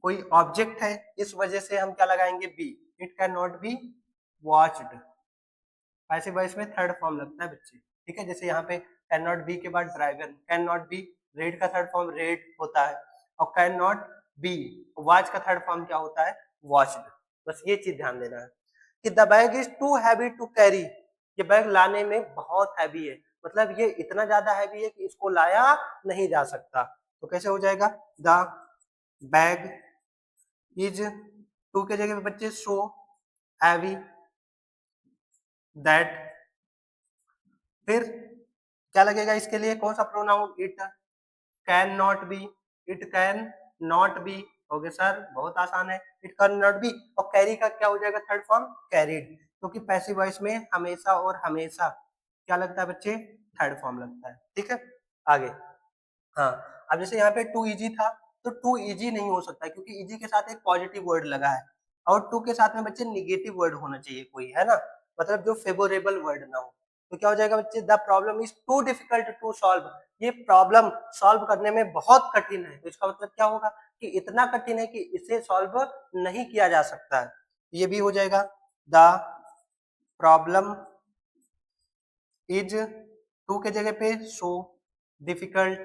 कोई ऑब्जेक्ट है इस वजह से हम क्या लगाएंगे, be, it can not be watched, ऐसे वॉइस में थर्ड फॉर्म लगता है बच्चे, ठीक है। जैसे यहाँ पे कैन नॉट बी के बाद driver, can not B, red का थर्ड फॉर्म रेड होता है, और कैन नॉट बी वॉच का थर्ड फॉर्म क्या होता है, वॉच्ड। बस ये चीज ध्यान देना है कि the bag is too heavy to carry, ये बैग लाने में बहुत हैवी है, मतलब ये इतना ज्यादा हैवी है कि इसको लाया नहीं जा सकता। तो कैसे हो जाएगा, द बैग इज, टू के जगह पे बच्चे सो हैवी दैट, फिर क्या लगेगा इसके लिए, कौन सा pronoun, it can not B, it can not B, okay sir बहुत आसान है, इट कैन नॉट बी, और कैरी का क्या हो जाएगा थर्ड फॉर्म, कैरिड, क्योंकि पैसिव वॉइस में हमेशा और हमेशा क्या लगता है बच्चे, थर्ड फॉर्म लगता है, ठीक है। आगे, हाँ, अब जैसे यहाँ पे टू इजी था, तो टू इजी नहीं हो सकता क्योंकि इजी के साथ एक पॉजिटिव वर्ड लगा है, और टू के साथ में बच्चे निगेटिव वर्ड होना चाहिए कोई, है ना, मतलब जो फेवरेबल वर्ड ना हो। तो क्या हो जाएगा बच्चे, the problem is too difficult to solve, ये प्रॉब्लम सॉल्व करने में बहुत कठिन है, तो इसका मतलब क्या होगा कि इतना कठिन है कि इसे सॉल्व नहीं किया जा सकता है, ये भी हो जाएगा, द प्रॉब्लम इज, टू के जगह पे सो डिफिकल्ट,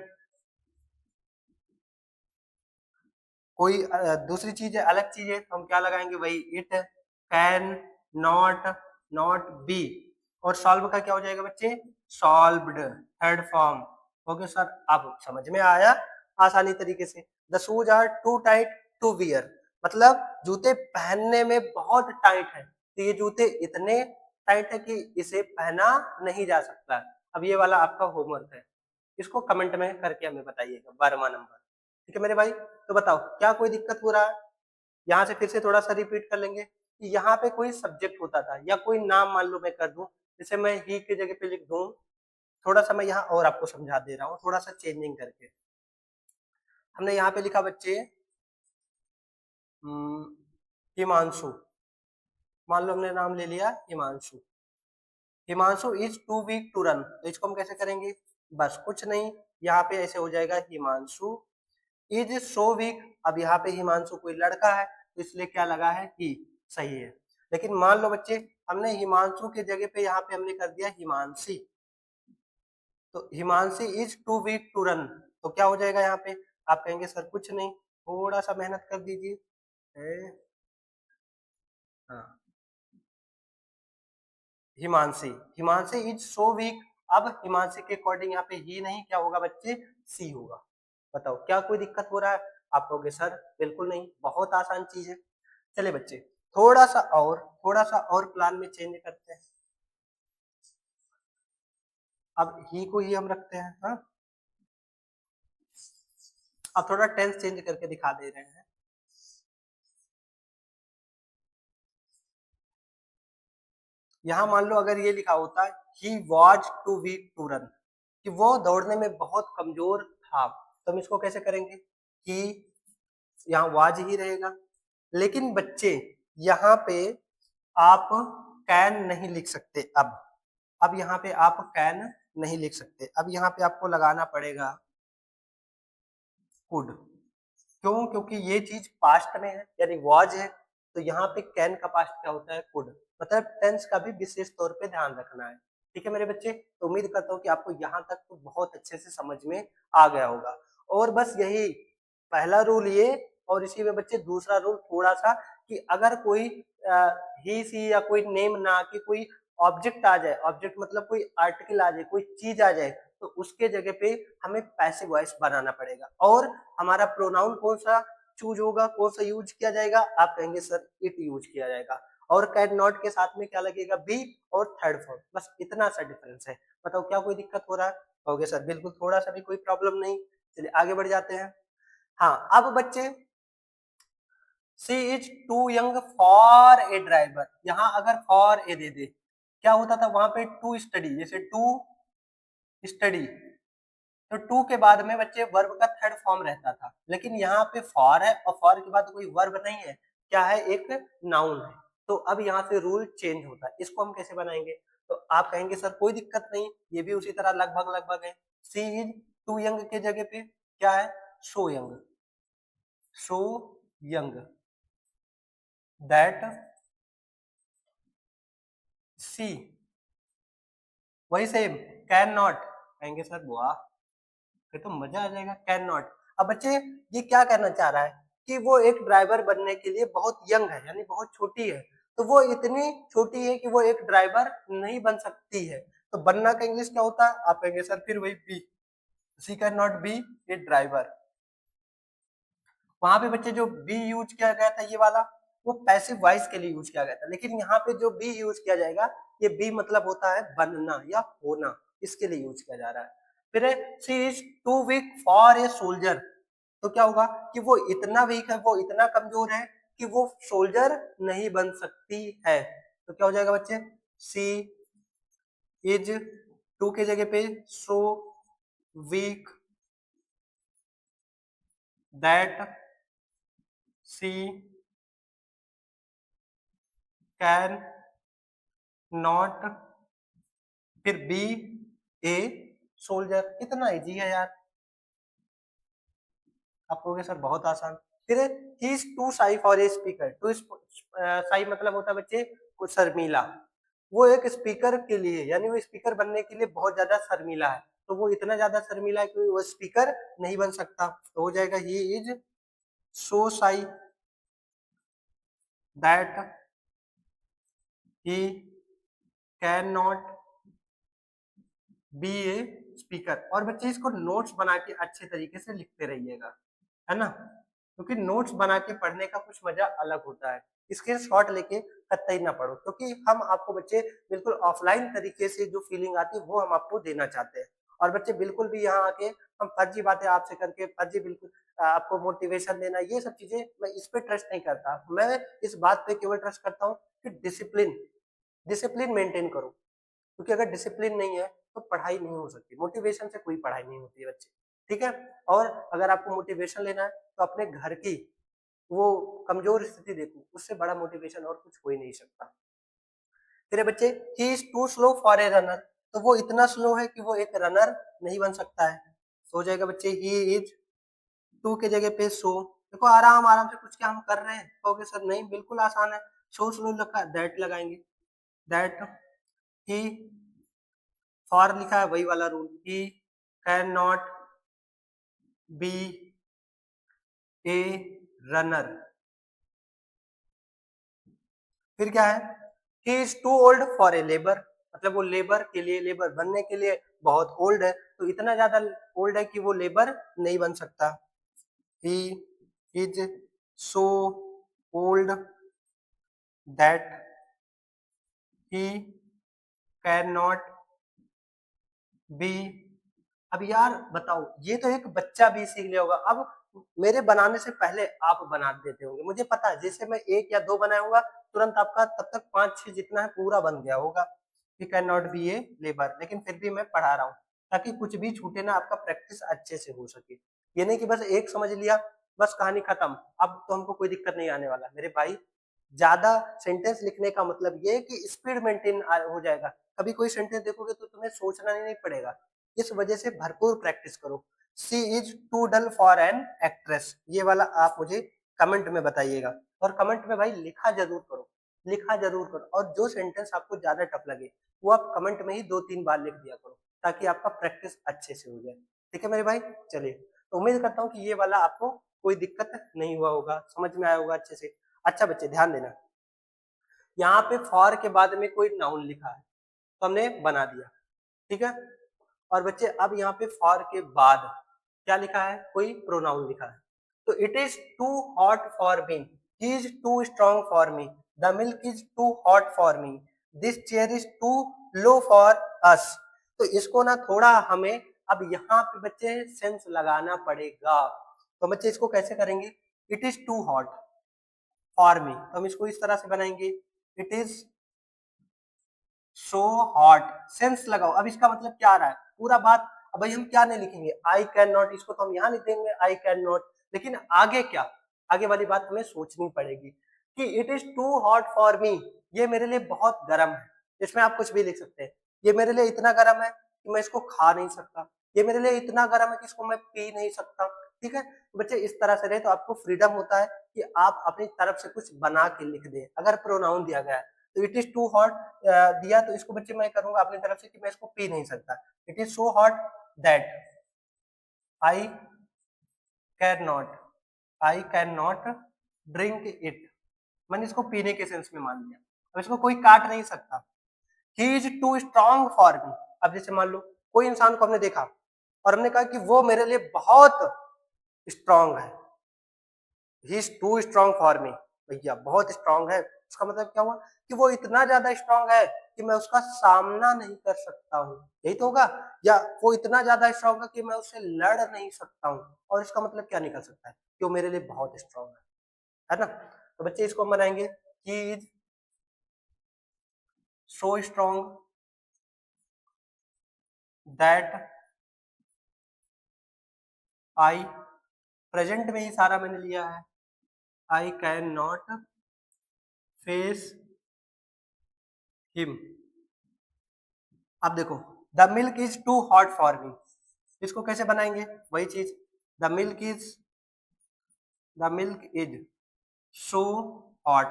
कोई दूसरी चीज है, अलग चीज है, तो हम क्या लगाएंगे, वही it can not not be, और सॉल्व का क्या हो जाएगा बच्चे, solved, third form. Okay sir, अब समझ में आया आसानी तरीके से। The shoes are too tight to wear, मतलब जूते पहनने में बहुत टाइट है, तो ये जूते इतने टाइट है कि इसे पहना नहीं जा सकता। अब ये वाला आपका होमवर्क है, इसको कमेंट में करके हमें बताइएगा 12वां नंबर, ठीक है मेरे भाई। तो बताओ क्या कोई दिक्कत हो रहा है, यहाँ से फिर से थोड़ा सा रिपीट कर लेंगे कि यहाँ पे कोई सब्जेक्ट होता था या कोई नाम मान लो मैं कर दूं, जैसे मैं ही की जगह पे लिख दूं, थोड़ा सा मैं यहाँ और आपको समझा दे रहा हूँ थोड़ा सा चेंजिंग करके। हमने यहाँ पे लिखा बच्चे हिमांशु, मान लो हमने नाम ले लिया Himanshu, Himanshu is too weak to run, तो इसको हम कैसे करेंगे, बस कुछ नहीं, यहाँ पे ऐसे हो जाएगा हिमांशु इज सो वीक, अब यहाँ पे हिमांशु कोई लड़का है तो इसलिए क्या लगा है, ही, सही है। लेकिन मान लो बच्चे हमने हिमांशु के जगह पे यहाँ पे हमने कर दिया हिमांशी, तो Himanshi is too weak to run, तो क्या हो जाएगा यहाँ पे, आप कहेंगे सर कुछ नहीं, थोड़ा सा मेहनत कर दीजिए, हाँ, Himanshi, Himanshi is so weak, अब हिमांशी के अकॉर्डिंग यहाँ पे ही नहीं क्या होगा बच्चे, सी होगा। बताओ क्या कोई दिक्कत हो रहा है, आप कहोगे सर बिल्कुल नहीं, बहुत आसान चीज है। चले बच्चे थोड़ा सा और प्लान में चेंज करते हैं, अब ही को ही हम रखते हैं, हाँ, अब थोड़ा टेंस चेंज करके दिखा दे रहे हैं। यहाँ मान लो अगर ये लिखा होता he was too weak to run, कि वो दौड़ने में बहुत कमजोर था, तो हम इसको कैसे करेंगे, ही, यहाँ वाज ही रहेगा। लेकिन बच्चे यहाँ पे आप कैन नहीं लिख सकते, अब यहाँ पे आप कैन नहीं लिख सकते, अब यहाँ पे आपको लगाना पड़ेगा कुड, क्यों, क्योंकि ये चीज पास्ट में है यानी वाज है, तो यहाँ पे कैन का पास्ट क्या होता है? कुड। मतलब टेंस का भी विशेष तौर पे ध्यान रखना है। ठीक है मेरे बच्चे, तो उम्मीद करता हूँ कि आपको यहाँ तक तो बहुत अच्छे से समझ में आ गया होगा। और बस यही पहला रूल ये, और इसी में बच्चे दूसरा रूल थोड़ा सा कि अगर कोई ही सी या कोई नेम ना आके कोई ऑब्जेक्ट आ जाए, ऑब्जेक्ट मतलब कोई आर्टिकल आ जाए, कोई चीज आ जाए, तो उसके जगह पे हमें पैसिव वॉइस बनाना पड़ेगा। और हमारा प्रोनाउन कौन सा चूज होगा, कौन सा यूज किया जाएगा? आप कहेंगे सर इट यूज किया जाएगा। और कैन नॉट के साथ में क्या लगेगा? बी और थर्ड फॉर्म। बस इतना सा डिफरेंस है। बताओ क्या कोई दिक्कत हो रहा है? कहोगे सर बिल्कुल, थोड़ा सा भी कोई प्रॉब्लम नहीं। चलिए आगे बढ़ जाते हैं। हाँ, अब बच्चे she is too young for a driver, यहां अगर फॉर ए दे दे, क्या होता था वहां पे? टू स्टडी, जैसे टू स्टडी, तो टू के बाद में बच्चे वर्ब का थर्ड फॉर्म रहता था, लेकिन यहाँ पे फॉर है और फॉर के बाद कोई वर्ब नहीं है, क्या है? एक नाउन है। तो अब यहाँ से रूल चेंज होता है। इसको हम कैसे बनाएंगे? तो आप कहेंगे सर कोई दिक्कत नहीं, ये भी उसी तरह लगभग लगभग है। सी इज टू यंग के जगह पे क्या है? So young, so young that she, वही सेम कैन नॉट, कहेंगे सर वाह फिर तो मजा आ जाएगा, कैन नॉट। अब बच्चे ये क्या कहना चाह रहा है कि वो एक ड्राइवर बनने के लिए बहुत यंग है, यानी बहुत छोटी है, तो वो इतनी छोटी है कि वो एक ड्राइवर नहीं बन सकती है। तो बनना का इंग्लिश क्या होता है? आप कहेंगे सर फिर वही be, she can not be a driver. वहां पे बच्चे जो बी यूज किया गया था ये वाला, वो पैसिव वॉइस के लिए यूज किया गया था, लेकिन यहाँ पे जो बी यूज किया जाएगा, ये बी मतलब होता है बनना या होना, इसके लिए यूज किया जा रहा है। फिर she is too weak for a soldier, तो क्या होगा कि वो इतना वीक है, वो इतना कमजोर है कि वो सोल्जर नहीं बन सकती है। तो क्या हो जाएगा बच्चे? सी इज टू के जगह पे so weak that she can not, फिर बी ए सोल्जर। इतना इजी है यार। आप कहोगे सर बहुत आसान। फिर he is too shy for a speaker, too shy मतलब होता है बच्चे कुछ शर्मीला, वो एक स्पीकर के लिए, यानी वो स्पीकर बनने के लिए बहुत ज्यादा शर्मीला है, तो वो इतना ज्यादा शर्मीला है कि वो स्पीकर नहीं बन सकता। तो हो जाएगा ही इज सो शाई that he can not be a speaker. और बच्चे इसको नोट्स बना के अच्छे तरीके से लिखते रहिएगा, है ना, क्योंकि नोट्स बना के पढ़ने का कुछ मजा अलग होता है। इसके शॉर्ट लेके कतई ना पढ़ो, क्योंकि हम आपको बच्चे बिल्कुल ऑफलाइन तरीके से जो फीलिंग आती है वो हम आपको देना चाहते हैं। और बच्चे बिल्कुल भी यहाँ आके हम फर्जी बातें आपसे करके फर्जी बिल्कुल आपको मोटिवेशन देना, ये सब चीजें मैं इस पे ट्रस्ट नहीं करता। मैं इस बात पे केवल ट्रस्ट करता हूँ कि डिसिप्लिन, डिसिप्लिन मेंटेन करो, क्योंकि अगर डिसिप्लिन नहीं है तो पढ़ाई नहीं हो सकती। मोटिवेशन से कोई पढ़ाई नहीं होती है बच्चे, ठीक है। और अगर आपको मोटिवेशन लेना है तो अपने घर की वो कमजोर स्थिति देखो, उससे बड़ा मोटिवेशन और कुछ हो ही नहीं सकता। फिर बच्चे he is too slow for a runner, तो वो इतना स्लो है कि वो एक रनर नहीं बन सकता है। तो हो जाएगा बच्चे ही इज टू के जगह पे सो। देखो आराम आराम से कुछ क्या हम कर रहे हैं, कहोगे सर नहीं बिल्कुल आसान है। सो स्लो लिखा, दैट लगाएंगे, दैट ही, फॉर लिखा है वही वाला rule, he can not be a runner. फिर क्या है? He is too old for a labour, मतलब वो लेबर के लिए, लेबर बनने के लिए बहुत ओल्ड है, तो इतना ज्यादा ओल्ड है कि वो लेबर नहीं बन सकता। He is so old that he can not be. अब यार बताओ, ये तो एक बच्चा भी सीख लिया होगा। अब मेरे बनाने से पहले आप बना देते होंगे, मुझे पता है, जैसे मैं एक या दो बनाया होगा तुरंत आपका तब तक 5-6 जितना है पूरा बन गया होगा। ही can not be a labour, लेकिन फिर भी मैं पढ़ा रहा हूँ ताकि कुछ भी छूटे ना, आपका प्रैक्टिस अच्छे से हो सके। ये नहीं कि बस एक समझ लिया बस कहानी खत्म, अब तो हमको कोई दिक्कत नहीं आने वाला। मेरे भाई ज्यादा सेंटेंस लिखने का मतलब ये है कि स्पीड मेंटेन हो जाएगा। कभी कोई सेंटेंस देखोगे तो तुम्हें सोचना नहीं पड़ेगा, इस वजह से भरपूर प्रैक्टिस करो। She is too dull for an actress, ये वाला आप मुझे कमेंट में बताइएगा। और कमेंट में भाई लिखा जरूर करो, लिखा जरूर करो। और जो सेंटेंस आपको ज्यादा टफ लगे वो आप कमेंट में ही 2-3 बार लिख दिया करो, ताकि आपका प्रैक्टिस अच्छे से हो जाए। ठीक है मेरे भाई, चलिए तो उम्मीद करता हूँ कि ये वाला आपको कोई दिक्कत नहीं हुआ होगा, समझ में आया होगा अच्छे से। अच्छा बच्चे ध्यान देना, यहाँ पे फॉर के बाद में कोई नाउन लिखा है तो हमने बना दिया, ठीक है। और बच्चे अब यहाँ पे फॉर के बाद क्या लिखा है, कोई प्रोनाउन लिखा है। तो it is too hot for me, he is too strong for me, the milk is too hot for me, this chair is too low for us. तो इसको ना थोड़ा हमें अब यहाँ पे बच्चे सेंस लगाना पड़ेगा। तो बच्चे इसको कैसे करेंगे, it is too hot for me, तो हम इसको इस तरह से बनाएंगे, it is so hot, sense लगाओ। अब इसका मतलब क्या आ रहा है पूरा बात, अब भाई हम क्या नहीं लिखेंगे, आई कैन नॉट, इसको तो हम यहाँ लिख देंगे आई कैन नॉट, लेकिन आगे क्या, आगे वाली बात हमें सोचनी पड़ेगी कि it is too hot for me, ये मेरे लिए बहुत गर्म है। इसमें आप कुछ भी लिख सकते हैं, ये मेरे लिए इतना गर्म है कि मैं इसको खा नहीं सकता, ये मेरे लिए इतना गर्म है कि इसको मैं पी नहीं सकता। ठीक है, तो बच्चे इस तरह से रहे तो आपको फ्रीडम होता है कि आप अपनी तरफ से कुछ बना के लिख दें। अगर प्रोनाउन दिया गया है तो इट इज टू हॉट दिया, तो इसको बच्चे मैं करूंगा अपनी तरफ से कि मैं इसको पी नहीं सकता, it is so hot that I can not drink it, मैंने इसको पीने के सेंस में मान लिया। अब इसको कोई काट नहीं सकता। He is too strong for me, अब जैसे मान लो कोई इंसान को हमने देखा और हमने कहा कि वो मेरे लिए बहुत स्ट्रांग है, he is too strong for me, भैया बहुत स्ट्रांग है, उसका मतलब क्या हुआ कि वो इतना ज्यादा स्ट्रांग है कि मैं उसका सामना नहीं कर सकता हूँ, यही तो होगा। या वो इतना ज्यादा स्ट्रांग है कि मैं उससे लड़ नहीं सकता हूँ, और इसका मतलब क्या निकल सकता है कि वो मेरे लिए बहुत स्ट्रांग है ना। तो बच्चे इसको बनाएंगे, he is so strong that I, present में ही सारा मैंने लिया है, I can not face him. अब देखो, the milk is too hot for me, इसको कैसे बनाएंगे, वही चीज, the milk is so hot.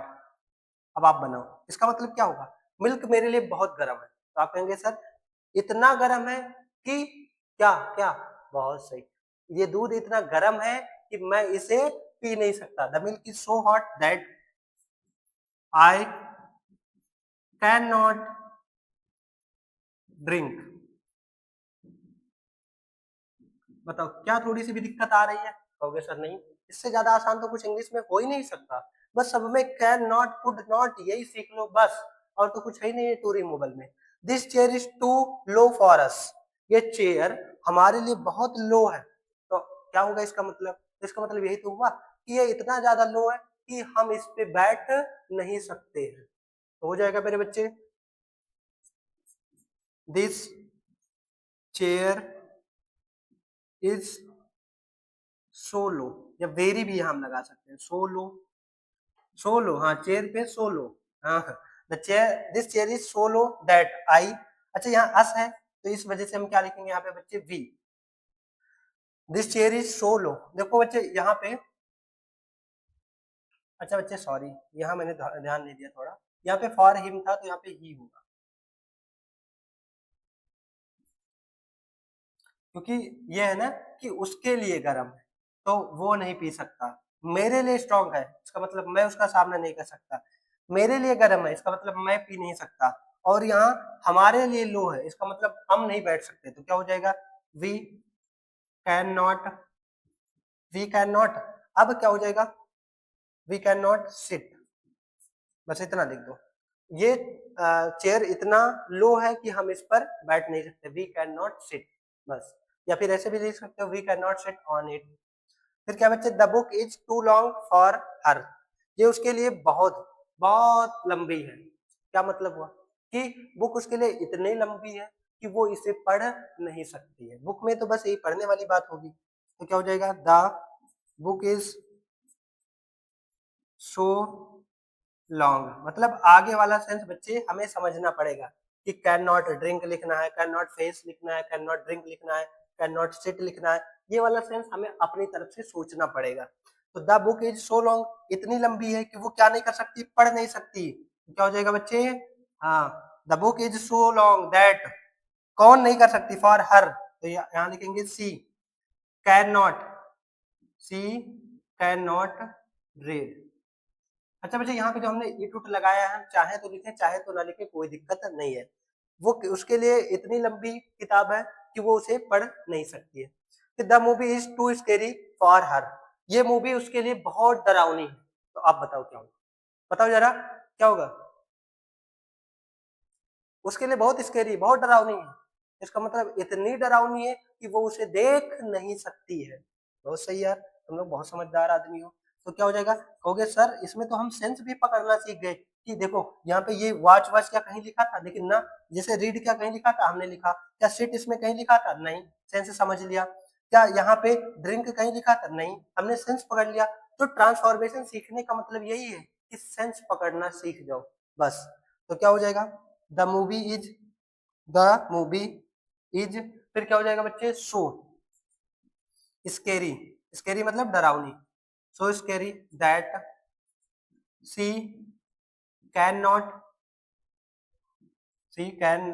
अब आप बनाओ, इसका मतलब क्या होगा, मिल्क मेरे लिए बहुत गर्म है, तो आप कहेंगे सर इतना गर्म है कि क्या क्या, बहुत सही, ये दूध इतना गर्म है कि मैं इसे पी नहीं सकता, the milk is so hot that I can not drink. बताओ क्या थोड़ी सी भी दिक्कत आ रही है, कहोगे सर नहीं, इससे ज्यादा आसान तो कुछ इंग्लिश में हो ही नहीं सकता, बस सब में कैन नॉट कुड नॉट यही सीख लो बस, और तो कुछ है ही नहीं है टू रिमूवल में। This chair is too low for us, ये चेयर हमारे लिए बहुत लो है, तो क्या होगा इसका मतलब, इसका मतलब यही तो हुआ कि ये इतना ज्यादा लो है कि हम इस पे बैठ नहीं सकते हैं। तो हो जाएगा मेरे बच्चे, दिस चेयर इज सो लो, या वेरी भी हम लगा सकते हैं, सो लो, सो लो, हाँ चेयर पे सो लो, हाँ the chair, this chair is so low that I, अच्छा यहाँ अस है तो इस वजह से हम क्या लिखेंगे यहाँ पे बच्चे, we, this chair is so low. देखो बच्चे यहाँ पे, अच्छा बच्चे सॉरी यहाँ मैंने ध्यान नहीं दिया थोड़ा, यहाँ पे फॉर हिम था तो यहाँ पे ही होगा, क्योंकि ये है ना कि उसके लिए गर्म है तो वो नहीं पी सकता, मेरे लिए स्ट्रांग है इसका मतलब मैं उसका सामना नहीं कर सकता, मेरे लिए गर्म है इसका मतलब मैं पी नहीं सकता, और यहाँ हमारे लिए लो है इसका मतलब हम नहीं बैठ सकते, तो क्या हो जाएगा, we can not, we can not, अब क्या हो जाएगा, वी कैन नॉट सिट, बस इतना लिख दो, ये चेयर इतना लो है कि हम इस पर बैठ नहीं सकते, वी कैन नॉट सिट बस, या फिर ऐसे भी लिख सकते हो, we can not sit on it. फिर क्या बच्चे, the book is too long for her, ये उसके लिए बहुत बहुत लंबी है, क्या मतलब हुआ कि बुक उसके लिए इतनी लंबी है कि वो इसे पढ़ नहीं सकती है, बुक में तो बस यही पढ़ने वाली बात होगी, तो क्या हो जाएगा, the book is so long, मतलब आगे वाला सेंस बच्चे हमें समझना पड़ेगा कि कैन नॉट ड्रिंक लिखना है, कैन नॉट फेस लिखना है, कैन नॉट ड्रिंक लिखना है, कैन नॉट सिट लिखना है, ये वाला सेंस हमें अपनी तरफ से सोचना पड़ेगा। तो the book is so long इतनी लंबी है कि वो क्या नहीं कर सकती, पढ़ नहीं सकती। क्या हो जाएगा बच्चे? हाँ, the book is so long that कौन नहीं कर सकती, फॉर हर, तो यहाँ लिखेंगे she can not, she can not read. अच्छा बच्चे यहाँ पे जो हमने इट उट लगाया है, चाहे तो लिखें चाहे तो ना लिखें, कोई दिक्कत नहीं है। वो उसके लिए इतनी लंबी किताब है कि वो उसे पढ़ नहीं सकती है। कि the movie is too scary for her, ये मूवी उसके लिए बहुत डरावनी है। तो आप बताओ क्या होगा, बताओ जरा क्या होगा? उसके लिए बहुत स्केरी, बहुत डरावनी है। इसका मतलब इतनी डरावनी है कि वो उसे देख नहीं सकती है। बहुत सही यार, तुम लोग बहुत समझदार आदमी हो। तो क्या हो जाएगा, कहोगे सर इसमें तो हम सेंस भी पकड़ना सीख गए कि देखो यहाँ पे ये वॉच वॉच क्या कहीं लिखा था, लेकिन ना, जैसे रीड क्या कहीं लिखा था, हमने लिखा। क्या सिट इसमें कहीं लिखा था? नहीं, सेंस समझ लिया। क्या यहाँ पे ड्रिंक कहीं लिखा था? नहीं, हमने सेंस पकड़ लिया। तो ट्रांसफॉर्मेशन सीखने का मतलब यही है कि सेंस पकड़ना सीख जाओ बस। तो क्या हो जाएगा, the movie is, the movie is, फिर क्या हो जाएगा बच्चे, सो स्केरी, स्केरी मतलब डरावनी, so scary that she can not, she can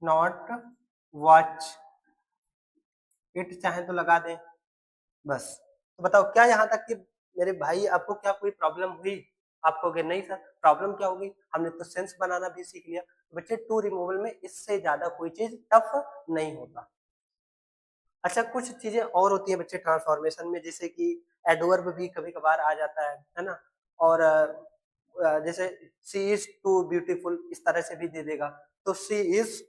not watch it, चाहे तो लगा दें बस। तो बताओ क्या यहाँ तक कि मेरे भाई आपको क्या कोई प्रॉब्लम हुई? आप कहोगे नहीं सर, प्रॉब्लम क्या होगी, हमने तो सेंस बनाना भी सीख लिया। तो बच्चे टू रिमूवल में इससे ज्यादा कोई चीज टफ नहीं होता। अच्छा कुछ चीजें और होती है बच्चे ट्रांसफॉर्मेशन में, जैसे कि एडवर्ब भी कभी कभार आ जाता है ना। और जैसे सी इज टू ब्यूटीफुल इस तरह से भी दे देगा, तो she is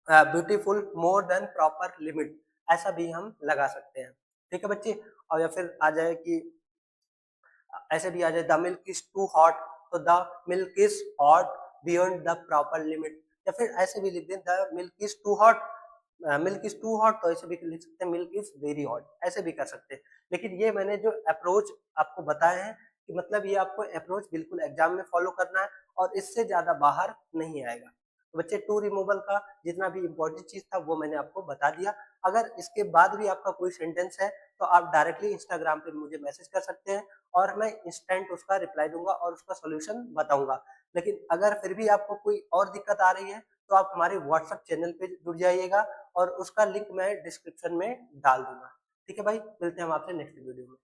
beautiful more than proper limit, ऐसा भी हम लगा सकते हैं। ठीक है बच्चे। और या फिर आ जाए कि ऐसे भी आ जाए the milk is too hot, तो the milk is hot beyond the proper limit. या फिर ऐसे भी लिख दें the milk is too hot, milk is too hot, तो ऐसे भी लिख सकते हैं मिल्क इज वेरी हॉट, ऐसे भी कर सकते हैं। लेकिन ये मैंने जो अप्रोच आपको बताए हैं कि मतलब ये आपको अप्रोच बिल्कुल एग्जाम में फॉलो करना है और इससे ज्यादा बाहर नहीं आएगा। तो बच्चे टू रिमूवल का जितना भी इंपॉर्टेंट चीज था वो मैंने आपको बता दिया। अगर इसके बाद भी आपका कोई सेंटेंस है तो आप डायरेक्टली इंस्टाग्राम पे मुझे मैसेज कर सकते हैं और मैं इंस्टेंट उसका रिप्लाई दूंगा और उसका सॉल्यूशन बताऊंगा। लेकिन अगर फिर भी आपको कोई और दिक्कत आ रही है तो आप हमारे व्हाट्सएप चैनल पे जुड़ जाइएगा और उसका लिंक मैं डिस्क्रिप्शन में डाल दूंगा। ठीक है भाई, मिलते हैं हम आपसे नेक्स्ट वीडियो में।